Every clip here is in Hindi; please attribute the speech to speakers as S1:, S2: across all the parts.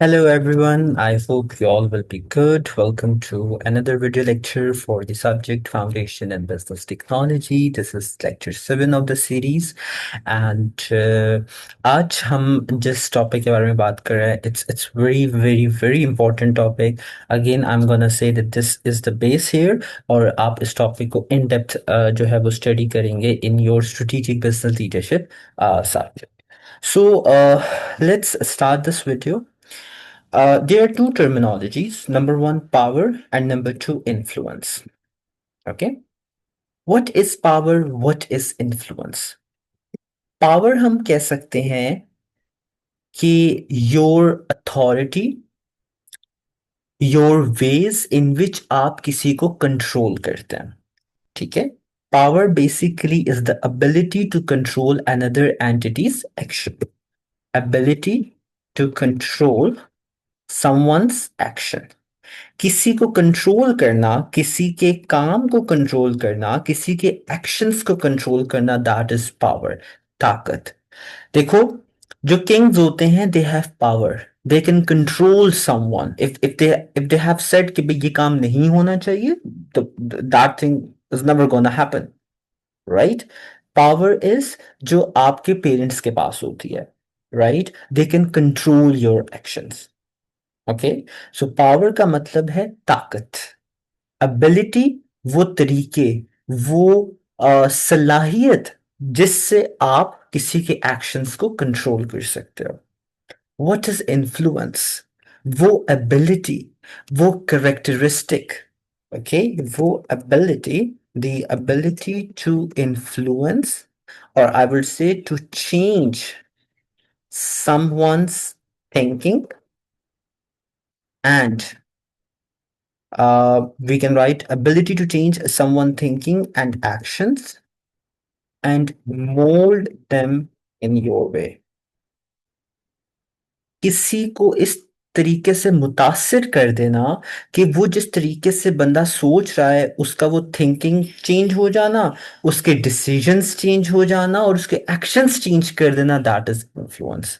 S1: Hello everyone, I hope you all will be good. Welcome to another video lecture for the subject Foundation in Business Technology. This is lecture 7 of the series and आज हम जिस topic के बारे में बात कर रहे हैं it's very important topic. Again I'm gonna say that this is the base here और आप इस topic को in depth जो है वो study करेंगे in your strategic business leadership subject. So let's start this video. There are two terminologies. Number one, power, and number two, influence. Okay. What is power? What is influence? Power हम कह सकते हैं कि your authority, your ways in which आप किसी को control करते हैं. ठीक है? Power basically is the ability to control another entity's action. Ability to control someone's action. किसी को कंट्रोल करना, किसी के काम को कंट्रोल करना, किसी के एक्शंस को कंट्रोल करना, दैट इज पावर, ताकत. देखो, जो किंग्स होते हैं they have power, they can control someone. If they have said कि भाई ये काम नहीं होना चाहिए, तो that thing is never gonna happen, right? Power is जो आपके पेरेंट्स के पास होती है, right? They can control your actions. Okay, so power का मतलब है ताकत. एबिलिटी वो तरीके, वो सलाहियत जिससे आप किसी के एक्शंस को कंट्रोल कर सकते हो. What is influence? वो एबिलिटी, वो करेक्टरिस्टिक, ओके, वो ability, the ability to influence, or I will say to change someone's thinking, and we can write ability to change someone thinking and actions and mold them in your way. किसी को इस तरीके से मुतासिर कर देना कि वो जिस तरीके से बंदा सोच रहा है उसका वो थिंकिंग चेंज हो जाना, उसके डिसीजंस चेंज हो जाना और उसके एक्शंस चेंज कर देना, दैट इज इन्फ्लुएंस.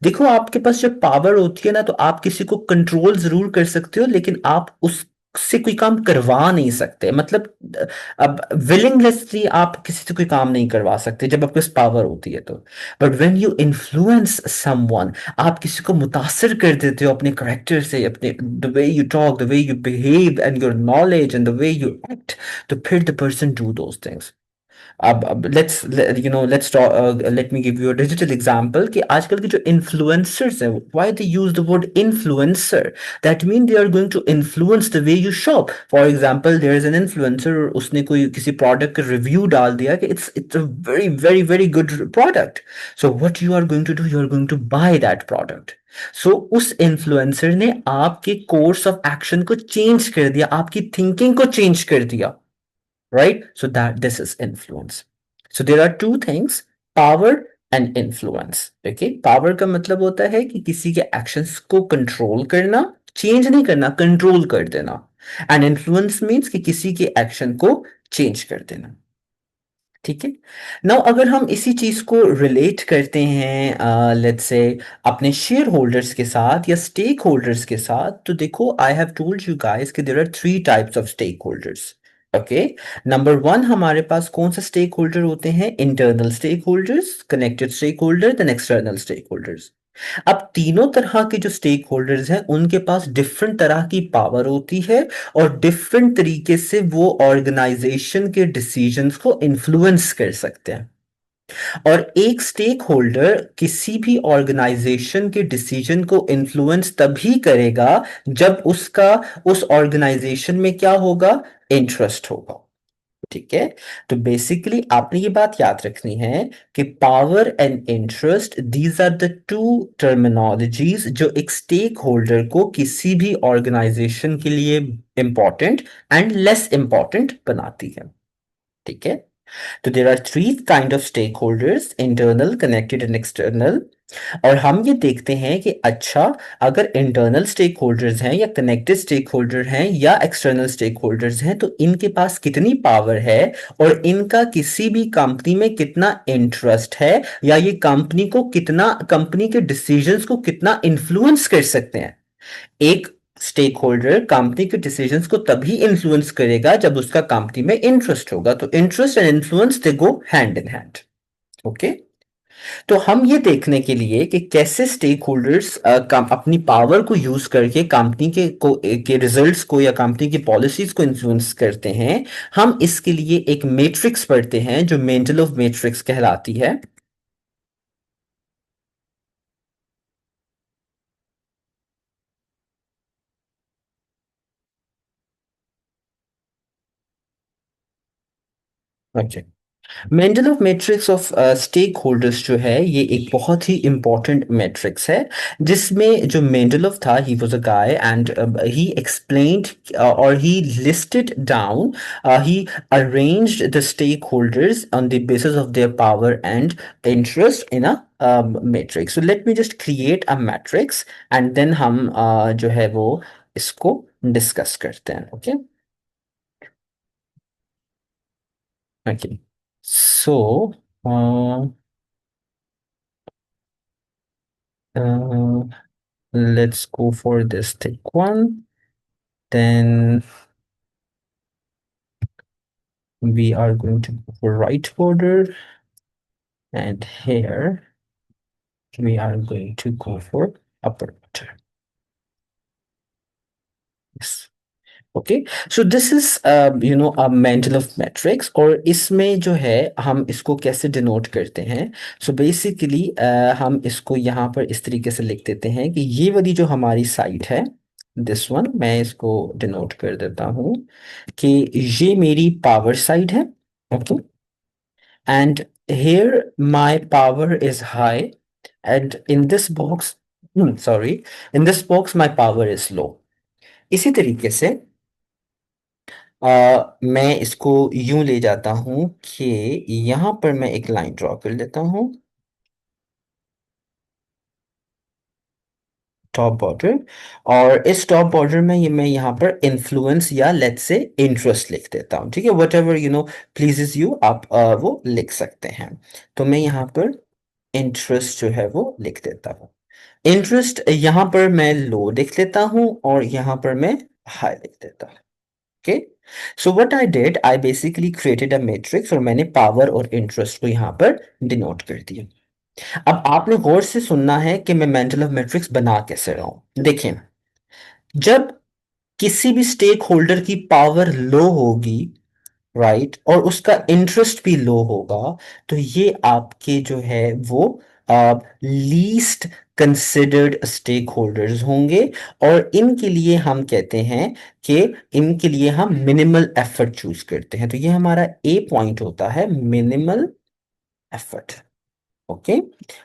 S1: देखो, आपके पास जब पावर होती है ना, तो आप किसी को कंट्रोल जरूर कर सकते हो, लेकिन आप उससे कोई काम करवा नहीं सकते. मतलब अब विलिंगलेसली आप किसी से कोई काम नहीं करवा सकते जब आपके पास पावर होती है तो. But when you influence someone, आप किसी को मुतासिर कर देते हो अपने करेक्टर से, अपने the way you talk, the way you behave and your knowledge and the way you act, तो फिर the person do those things. अब let me give you a digital example कि आजकल के जो इन्फ्लुएंसर्स हैं, why they use the word influencer? That mean they are going to influence the way you shop. For example, there is an influencer और उसने कोई किसी प्रोडक्ट का रिव्यू डाल दिया कि it's a very good product. So what you are going to do, you are going to buy that product. So उस इन्फ्लुएंसर ने आपके कोर्स ऑफ एक्शन को चेंज कर दिया, आपकी थिंकिंग को चेंज कर दिया, right? So that this is influence. So there are two things, power and influence. Okay, power का मतलब होता है कि किसी के actions को control करना, change नहीं करना, control कर देना. And influence means कि किसी के action को change कर देना. ठीक है. नाउ अगर हम इसी चीज को रिलेट करते हैं लेट्स से अपने शेयर होल्डर्स के साथ या स्टेक होल्डर्स के साथ, तो देखो, I have told you guys कि there are three types of stakeholders. Okay, number one, हमारे पास कौन सा स्टेक होल्डर होते हैं? Internal stakeholders, connected stakeholder, then external stakeholders. अब तीनों तरह के जो स्टेक होल्डर्स हैं उनके पास डिफरेंट तरह की पावर होती है और डिफरेंट तरीके से वो ऑर्गेनाइजेशन के डिसीजंस को इन्फ्लुएंस कर सकते हैं. और एक स्टेक होल्डर किसी भी ऑर्गेनाइजेशन के डिसीजन को इन्फ्लुएंस तभी करेगा जब उसका उस ऑर्गेनाइजेशन में क्या होगा? इंटरेस्ट होगा. ठीक है. तो बेसिकली आपने ये बात याद रखनी है कि power and interest, these are the two terminologies जो एक स्टेक होल्डर को किसी भी ऑर्गेनाइजेशन के लिए इंपॉर्टेंट एंड लेस इंपॉर्टेंट बनाती है. ठीक है. तो there are three kind of stakeholders, internal, connected and external. और हम ये देखते हैं कि अच्छा, अगर इंटरनल स्टेक होल्डर्स हैं या कनेक्टेड स्टेक होल्डर हैं या एक्सटर्नल स्टेक होल्डर्स हैं, तो इनके पास कितनी पावर है और इनका किसी भी कंपनी में कितना इंटरेस्ट है, या ये कंपनी को कितना, कंपनी के डिसीजंस को कितना इन्फ्लुएंस कर सकते हैं। एक स्टेक होल्डर कंपनी के डिसीजंस को तभी इन्फ्लुएंस करेगा जब उसका कंपनी में इंटरेस्ट होगा। तो interest and influence they go hand in hand. Okay. तो हम ये देखने के लिए कि कैसे स्टेक होल्डर्स अपनी पावर को यूज करके कंपनी के रिजल्ट्स को या कंपनी की पॉलिसीज को इन्फ्लुएंस करते हैं, हम इसके लिए एक मैट्रिक्स पढ़ते हैं जो मेंडल ऑफ मैट्रिक्स कहलाती है। अच्छा। Mendel of matrix of stakeholders जो है, ये एक बहुत ही इंपॉर्टेंट मैट्रिक्स है, जिसमें जो मेंडलोव था, he was a guy and he explained और he listed down, he arranged the stakeholders on the basis of their power and interest in a matrix. So let me just create a matrix and then हम जो है वो इसको डिस्कस करते हैं। Okay. Okay. So uh, let's go for this thick one. Then we are going to go for right border, and here we are going to go for upper border. Yes. Okay. So this is a Mendel of matrix, और इसमें जो है हम इसको कैसे डिनोट करते हैं। सो बेसिकली हम इसको यहाँ पर इस तरीके से लिख देते हैं कि ये वाली जो हमारी साइड है, दिस वन, मैं इसको डिनोट कर देता हूँ कि ये मेरी पावर साइड है। Okay. And here my power is high, and in this box, sorry, in this box my power is low। इसी तरीके से मैं इसको यूं ले जाता हूं कि यहां पर मैं एक लाइन ड्रॉ कर लेता हूं, टॉप बॉर्डर। और इस टॉप बॉर्डर में ये मैं यहाँ पर इन्फ्लुएंस या लेट्स से इंटरेस्ट लिख देता हूँ। ठीक है, वट एवर प्लीजेस यू, आप वो लिख सकते हैं। तो मैं यहाँ पर इंटरेस्ट जो है वो लिख देता हूँ। इंटरेस्ट यहाँ पर मैं लो लिख लेता हूँ और यहाँ पर मैं हाई लिख देता हूँ। Okay. So what I did, I basically created a matrix, और मैंने पावर और इंटरेस्ट को यहाँ पर डिनोट कर दिया। अब आपने गौर से सुनना है कि मैं मेंटल ऑफ मैट्रिक्स बना कैसे रहा हूं। देखें, जब किसी भी स्टेक होल्डर की पावर लो होगी, राइट, और उसका इंटरेस्ट भी लो होगा, तो ये आपके जो है वो लीस्ट कंसिडर्ड स्टेक होल्डर्स होंगे। और इनके लिए हम कहते हैं कि इनके लिए हम मिनिमल एफर्ट चूज करते हैं। तो ये हमारा ए पॉइंट होता है, मिनिमल एफर्ट। ओके।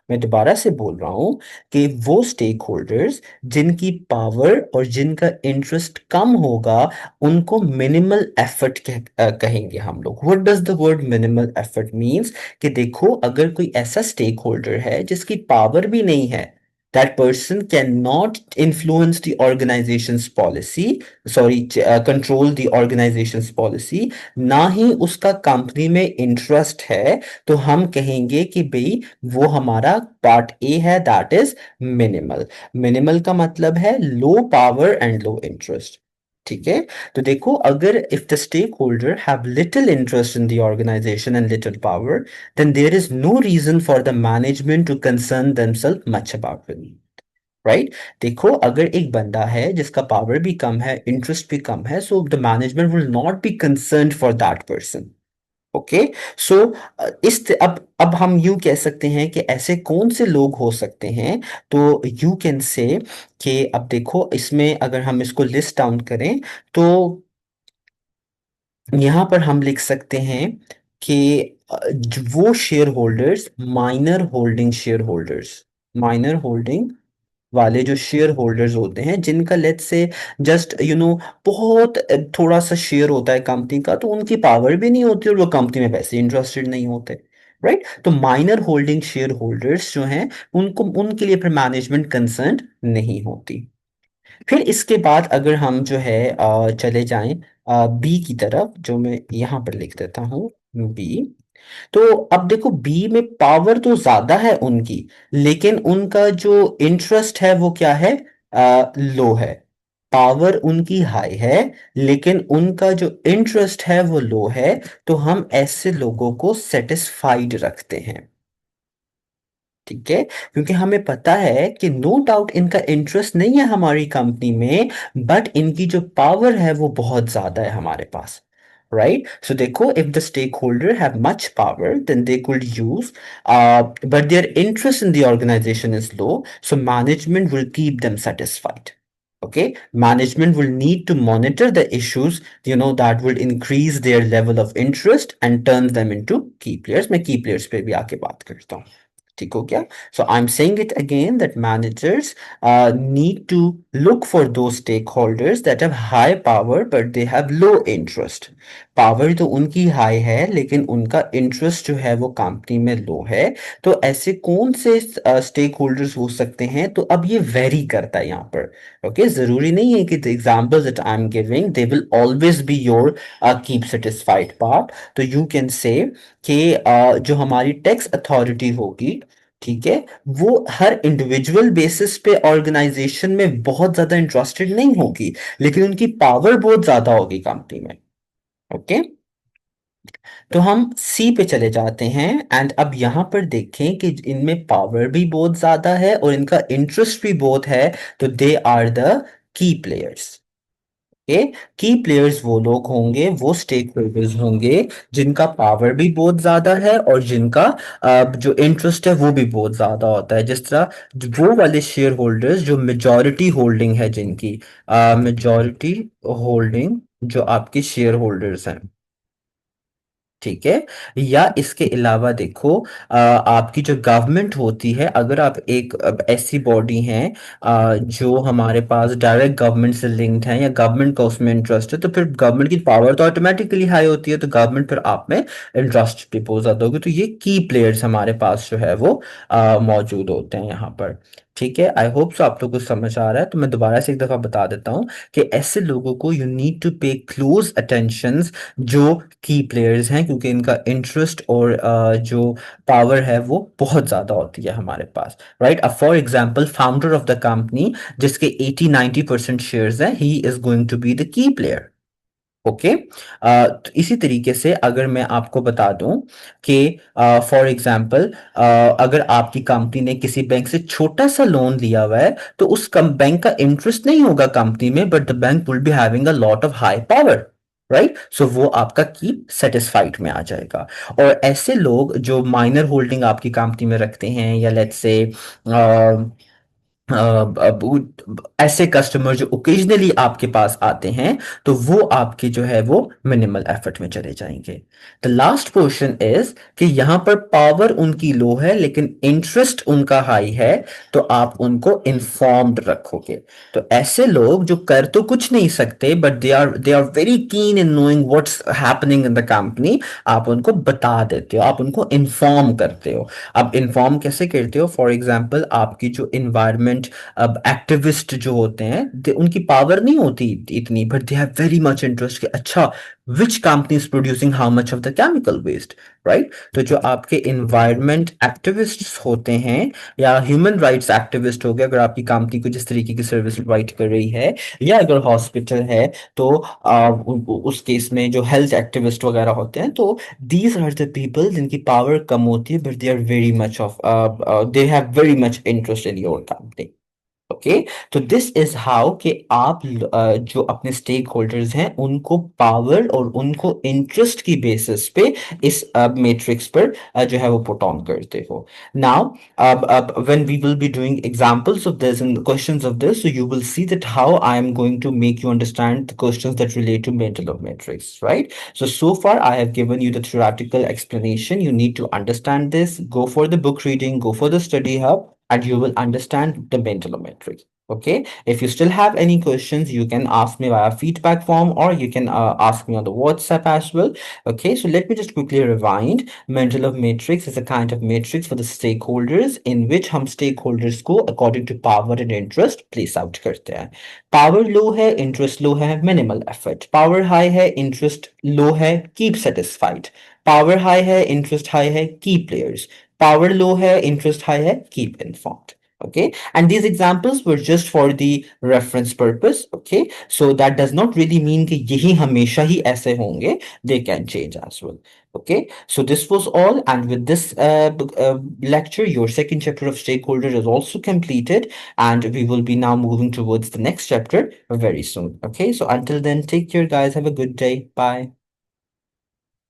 S1: मैं दोबारा से बोल रहा हूं कि वो स्टेक होल्डर्स जिनकी पावर और जिनका इंटरेस्ट कम होगा, उनको मिनिमल एफर्ट कहेंगे हम लोग। What does the word minimal effort means, कि देखो, अगर कोई ऐसा स्टेक होल्डर है जिसकी पावर भी नहीं है, that person cannot influence the organization's policy, sorry, control the organization's policy, ना ही उसका कंपनी में इंटरेस्ट है, तो हम कहेंगे कि भाई वो हमारा पार्ट ए है, दैट इज मिनिमल। मिनिमल का मतलब है low power and low interest. ठीक है। तो देखो, अगर if the stakeholder have little interest in the organisation and little power, then there is no reason for the management to concern themselves much about it, right. देखो, अगर एक बंदा है जिसका पावर भी कम है, इंटरेस्ट भी कम है, so the management will not be concerned for that person. Okay. So अब हम यूं कह सकते हैं कि ऐसे कौन से लोग हो सकते हैं। तो यू कैन से कि अब देखो, इसमें अगर हम इसको लिस्ट डाउन करें, तो यहां पर हम लिख सकते हैं कि वो share holders, minor holding share holders, minor holding वाले जो शेयर होल्डर्स होते हैं, जिनका लेट्स से जस्ट बहुत थोड़ा सा शेयर होता है कंपनी का, तो उनकी पावर भी नहीं होती और वो कंपनी में वैसे इंटरेस्टेड नहीं होते, राइट। तो माइनर होल्डिंग शेयर होल्डर्स जो हैं, उनको उनके लिए फिर मैनेजमेंट कंसर्न नहीं होती। फिर इसके बाद अगर हम जो है चले जाएं बी की तरफ, जो मैं यहाँ पर लिख देता हूँ बी। तो अब देखो, बी में पावर तो ज्यादा है उनकी, लेकिन उनका जो इंटरेस्ट है वो क्या है, लो है। पावर उनकी हाई है, लेकिन उनका जो इंटरेस्ट है वो लो है। तो हम ऐसे लोगों को सेटिस्फाइड रखते हैं, ठीक है। क्योंकि हमें पता है कि नो डाउट इनका इंटरेस्ट नहीं है हमारी कंपनी में, बट इनकी जो पावर है वो बहुत ज्यादा है हमारे पास, राइट। सो देखो, if the stakeholder have much power then they could use, but their interest in the organisation is low, so management will keep them satisfied. Okay, management will need to monitor the issues, that will increase their level of interest and turn them into key players. मैं key players पे भी आके बात करता हूँ, ठीक हो गया। So I am saying it again that managers need to look for those stakeholders that have high power but they have low interest. Power तो उनकी हाई है, लेकिन उनका इंटरेस्ट जो है वो कंपनी में लो है। तो ऐसे कौन से स्टेक होल्डर्स हो सकते हैं, तो अब ये वेरी करता है यहाँ पर। ओके, जरूरी नहीं है कि the examples that I am giving they will always be your keep satisfied part. तो यू कैन से कि जो हमारी टैक्स अथॉरिटी होगी, ठीक है, वो हर इंडिविजुअल बेसिस पे ऑर्गेनाइजेशन में बहुत ज्यादा इंटरेस्टेड नहीं होगी, लेकिन उनकी पावर बहुत ज्यादा होगी कंपनी में। ओके, तो हम सी पे चले जाते हैं एंड अब यहां पर देखें कि इनमें पावर भी बहुत ज्यादा है और इनका इंटरेस्ट भी बहुत है। तो they are the key players. के की प्लेयर्स वो लोग होंगे, वो स्टेक होल्डर्स होंगे जिनका पावर भी बहुत ज्यादा है और जिनका जो इंटरेस्ट है वो भी बहुत ज्यादा होता है। जिस तरह वो वाले शेयर होल्डर्स जो मेजॉरिटी होल्डिंग है, जिनकी मेजॉरिटी होल्डिंग जो आपके शेयर होल्डर्स हैं, ठीक है। या इसके अलावा देखो, आपकी जो गवर्नमेंट होती है, अगर आप एक ऐसी बॉडी हैं जो हमारे पास डायरेक्ट गवर्नमेंट से लिंक्ड है या गवर्नमेंट का उसमें इंटरेस्ट है, तो फिर गवर्नमेंट की पावर तो ऑटोमेटिकली हाई होती है, तो गवर्नमेंट फिर आप में इंटरेस्ट डिपोज ज्यादा होगी। तो ये की प्लेयर्स हमारे पास जो है वो मौजूद होते हैं यहाँ पर, ठीक है। आई होप सो आप लोग को समझ आ रहा है। तो मैं दोबारा से एक दफा बता देता हूँ कि ऐसे लोगों को यू नीड टू पे क्लोज अटेंशन, जो की प्लेयर्स हैं, क्योंकि इनका इंटरेस्ट और जो पावर है वो बहुत ज्यादा होती है हमारे पास, राइट। अब for example founder of the company, जिसके 80-90% शेयर्स हैं, he is going to be the key player. Okay, तो इसी तरीके से अगर मैं आपको बता दूं कि फॉर एग्जांपल अगर आपकी कंपनी ने किसी बैंक से छोटा सा लोन लिया हुआ है, तो उस बैंक का इंटरेस्ट नहीं होगा कंपनी में, but the bank will be having a lot of high power, right. So वो आपका की सेटिस्फाइड में आ जाएगा। और ऐसे लोग जो माइनर होल्डिंग आपकी कंपनी में रखते हैं, या लेट्स से ऐसे कस्टमर जो ओकेजनली आपके पास आते हैं, तो वो आपके जो है वो मिनिमल एफर्ट में चले जाएंगे। द लास्ट पोर्शन इज कि यहां पर पावर उनकी लो है लेकिन इंटरेस्ट उनका हाई है, तो आप उनको इन्फॉर्म्ड रखोगे। तो ऐसे लोग जो कर तो कुछ नहीं सकते, but they are very keen in knowing what's happening in the company, आप उनको बता देते हो, आप उनको इन्फॉर्म करते हो। अब इन्फॉर्म कैसे करते हो, फॉर एग्जाम्पल आपकी जो इन्वायरमेंट, अब एक्टिविस्ट जो होते हैं, उनकी पावर नहीं होती इतनी, but they have very much interest कि अच्छा which company is producing how much of the chemical waste, right. तो जो आपके इन्वायरमेंट एक्टिविस्ट होते हैं या ह्यूमन राइट्स एक्टिविस्ट हो गए, अगर आपकी कंपनी को जिस तरीके की सर्विस प्रोवाइड कर रही है, या अगर हॉस्पिटल है, तो उस केस में जो हेल्थ एक्टिविस्ट वगैरह होते हैं, तो these are the people जिनकी पावर कम होती है, but they are very much of they have very much interest in your company. Okay, तो दिस इज हाउ कि आप जो अपने स्टेक होल्डर्स हैं उनको पावर और उनको इंटरेस्ट की बेसिस पे इस मैट्रिक्स पर जो है वो पुट ऑन करते हो। नाउ अब when we will be doing examples of this and questions of this, so you will see that how I am going to make you understand the questions that relate to mental of matrix, right? So far I have given you the theoretical explanation. You need to understand this. Go for the book reading, go for the study hub. and you will understand the metrics. Okay. If you still have any questions, you can ask me via feedback form, or you can ask me on the WhatsApp as well. Okay. So let me just quickly rewind. Mendelov matrix is a kind of matrix for the stakeholders in which हम stakeholders को according to power and interest place out करते हैं. Power low है, interest low है, minimal effort. Power high है, interest low है, keep satisfied. Power high है, interest high है, key players. Power low hai, interest high hai, keep informed. Okay, and these examples were just for the reference purpose. Okay, so that does not really mean कि यही हमेशा ही ऐसे होंगे. They can change as well. Okay, so this was all, and with this lecture, your second chapter of stakeholder is also completed, and we will be now moving towards the next chapter very soon. Okay, so until then, take care, guys. Have a good day. Bye.